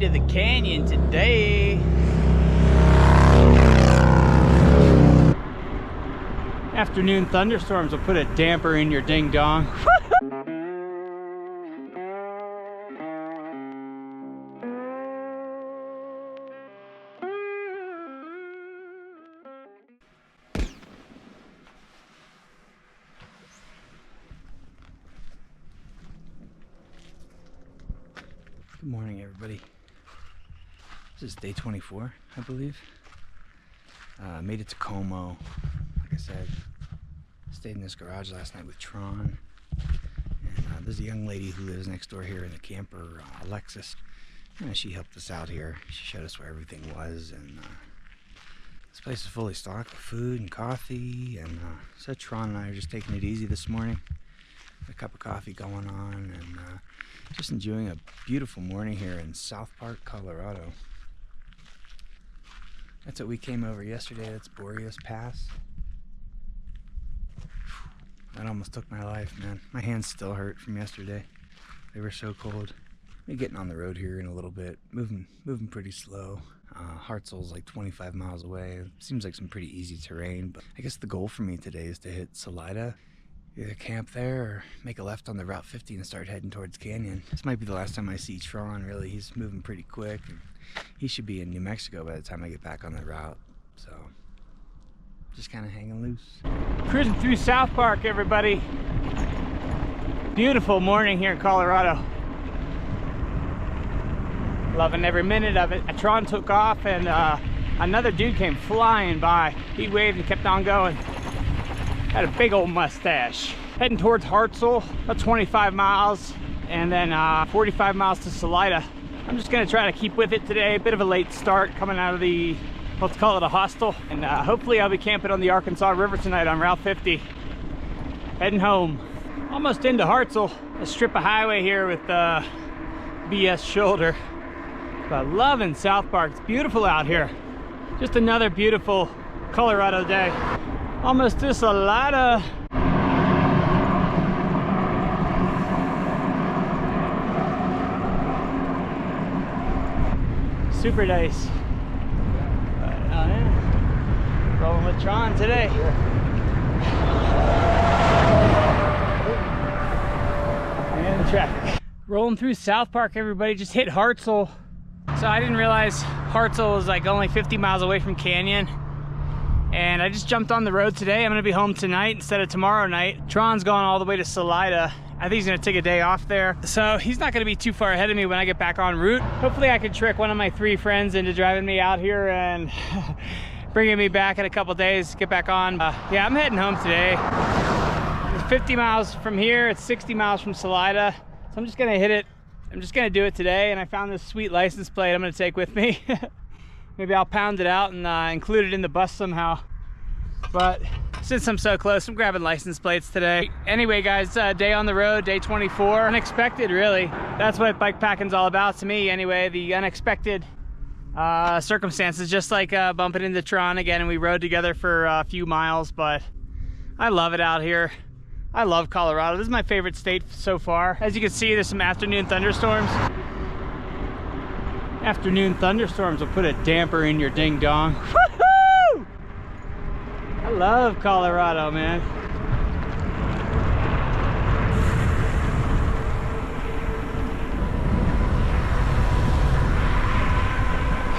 to the canyon today. Afternoon thunderstorms will put a damper in your ding dong. Good morning, everybody. This is day 24, I believe. Made it to Como. Like I said, stayed in this garage last night with Tron. And there's a young lady who lives next door here in the camper, Alexis. She helped us out here. She showed us where everything was. And this place is fully stocked with food and coffee. And so Tron and I are just taking it easy this morning. A cup of coffee going on, and just enjoying a beautiful morning here in South Park, Colorado. That's what we came over yesterday. That's Boreas Pass. That almost took my life, man. My hands still hurt from yesterday. They were so cold. We're getting on the road here in a little bit, moving pretty slow. Hartsel's like 25 miles away. Seems like some pretty easy terrain, but I guess the goal for me today is to hit Salida. Either camp there or make a left on the Route 50 and start heading towards Canyon. This might be the last time I see Tron, really. He's moving pretty quick. And he should be in New Mexico by the time I get back on the route. So, just kind of hanging loose. Cruising through South Park, everybody. Beautiful morning here in Colorado. Loving every minute of it. A Tron took off and another dude came flying by. He waved and kept on going. Had a big old mustache. Heading towards Hartsel, about 25 miles, and then 45 miles to Salida. I'm just gonna try to keep with it today. A bit of a late start coming out of the, let's call it a hostel. And hopefully I'll be camping on the Arkansas River tonight on Route 50. Heading home. Almost into Hartsel, a strip of highway here with BS shoulder. But loving South Park, it's beautiful out here. Just another beautiful Colorado day. Almost to Salida. Super nice. Rolling with Tron today. And traffic. Rolling through South Park, everybody. Just hit Hartsel. So I didn't realize Hartsel was like only 50 miles away from Canyon. And I just jumped on the road today. I'm gonna be home tonight instead of tomorrow night. Tron's gone all the way to Salida. I think he's gonna take a day off there. So he's not gonna be too far ahead of me when I get back en route. Hopefully I can trick one of my 3 friends into driving me out here and bringing me back in a couple days, get back on. Yeah, I'm heading home today. It's 50 miles from here, it's 60 miles from Salida. So I'm just gonna hit it. I'm just gonna do it today. And I found this sweet license plate I'm gonna take with me. Maybe I'll pound it out and include it in the bus somehow. But since I'm so close, I'm grabbing license plates today. Anyway, guys, day on the road, day 24. Unexpected, really. That's what bike packing's all about to me, anyway. The unexpected circumstances, just like bumping into Tron again, and we rode together for a few miles. But I love it out here. I love Colorado. This is my favorite state so far. As you can see, there's some afternoon thunderstorms. Afternoon thunderstorms will put a damper in your ding dong. Woohoo! I love Colorado, man.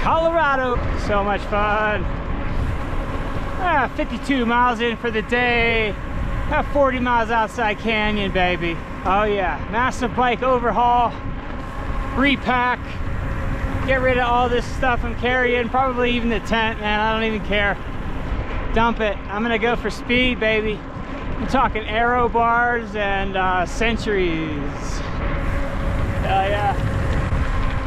Colorado, so much fun. 52 miles in for the day. 40 miles outside Canyon, baby. Oh yeah, massive bike overhaul, repack. Get rid of all this stuff I'm carrying, probably even the tent, man. I don't even care. Dump it. I'm gonna go for speed, baby. I'm talking aero bars and centuries. Hell yeah.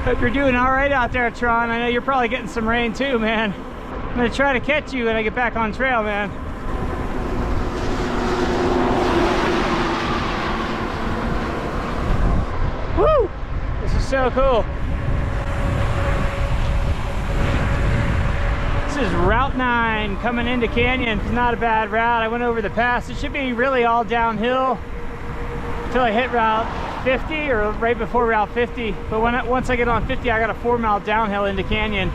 Hope you're doing all right out there, Tron. I know you're probably getting some rain too, man. I'm gonna try to catch you when I get back on trail, man. Woo! This is so cool. This is Route 9 coming into Canyon. It's not a bad route. I went over the pass. It should be really all downhill until I hit Route 50 or right before Route 50. But once I get on 50, I got a 4-mile downhill into Canyon.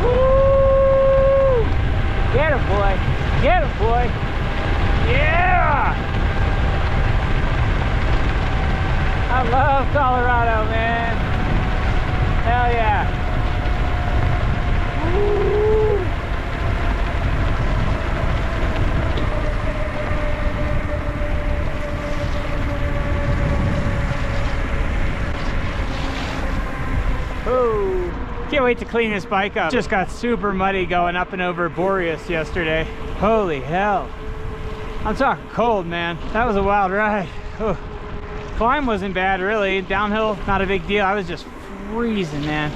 Woo! Get him, boy. Get him, boy. Yeah! I love Colorado, man. Hell yeah. Woo. Oh, can't wait to clean this bike up. Just got super muddy going up and over Boreas yesterday. Holy hell. I'm talking cold, man. That was a wild ride. Oh. Climb wasn't bad, really. Downhill, not a big deal. I was just freezing, man.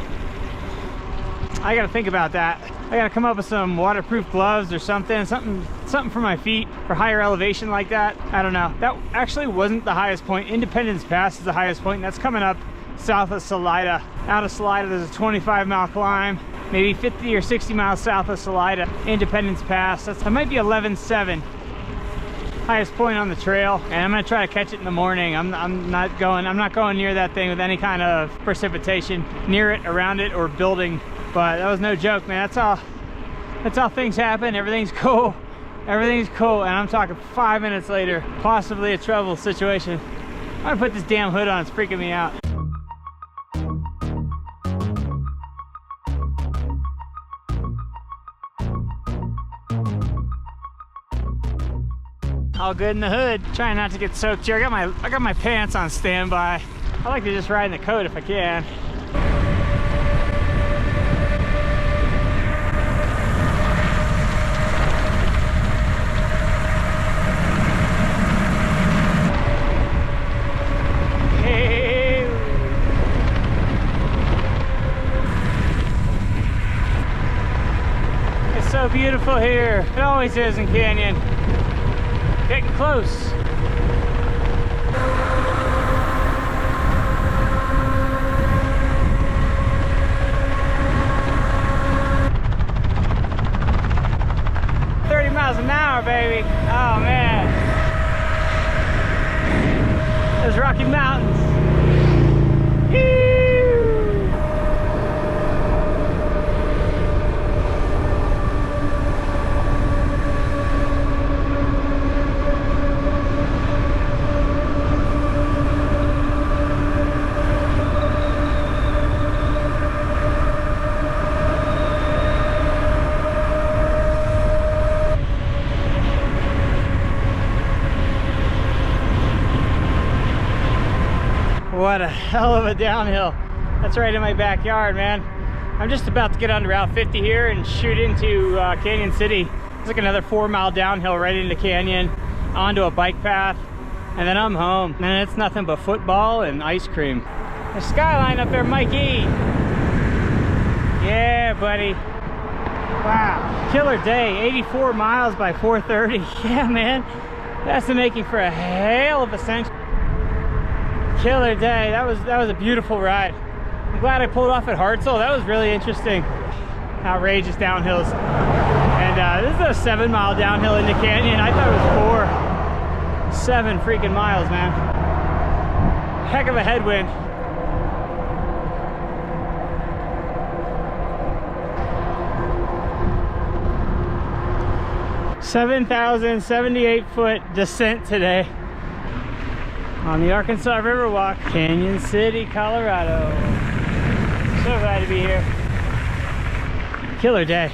I gotta think about that. I gotta come up with some waterproof gloves or something for my feet for higher elevation like that. I don't know. That actually wasn't the highest point. Independence Pass is the highest point, and that's coming up south of Salida. Out of Salida, there's a 25-mile climb, maybe 50 or 60 miles south of Salida. Independence Pass. That might be 11.7. Highest point on the trail, and I'm gonna try to catch it in the morning. I'm not going near that thing with any kind of precipitation near it, around it, or building. But that was no joke, man. That's how things happen. Everything's cool. Everything's cool, and I'm talking 5 minutes later, possibly a trouble situation. I'm gonna put this damn hood on. It's freaking me out. All good in the hood. Trying not to get soaked here. I got my pants on standby. I like to just ride in the coat if I can. Hey. It's so beautiful here. It always is in Canyon. Getting close. #30 baby. Oh man. Those Rocky Mountains. Whee! What a hell of a downhill. That's right in my backyard, man. I'm just about to get on Route 50 here and shoot into Canon City. It's like another 4-mile downhill right into Canyon, onto a bike path, and then I'm home. And it's nothing but football and ice cream. The skyline up there, Mikey. Yeah, buddy. Wow, killer day. 84 miles by 4:30. Yeah, man. That's the making for a hell of a century. Killer day. That was a beautiful ride. I'm glad I pulled off at Hartsel. That was really interesting. Outrageous downhills. And this is a 7-mile downhill into Canyon. I thought it was 4. 7 freaking miles, man. Heck of a headwind. (7,078-foot) descent today on the Arkansas Riverwalk, Canon City, Colorado. So glad to be here. Killer day.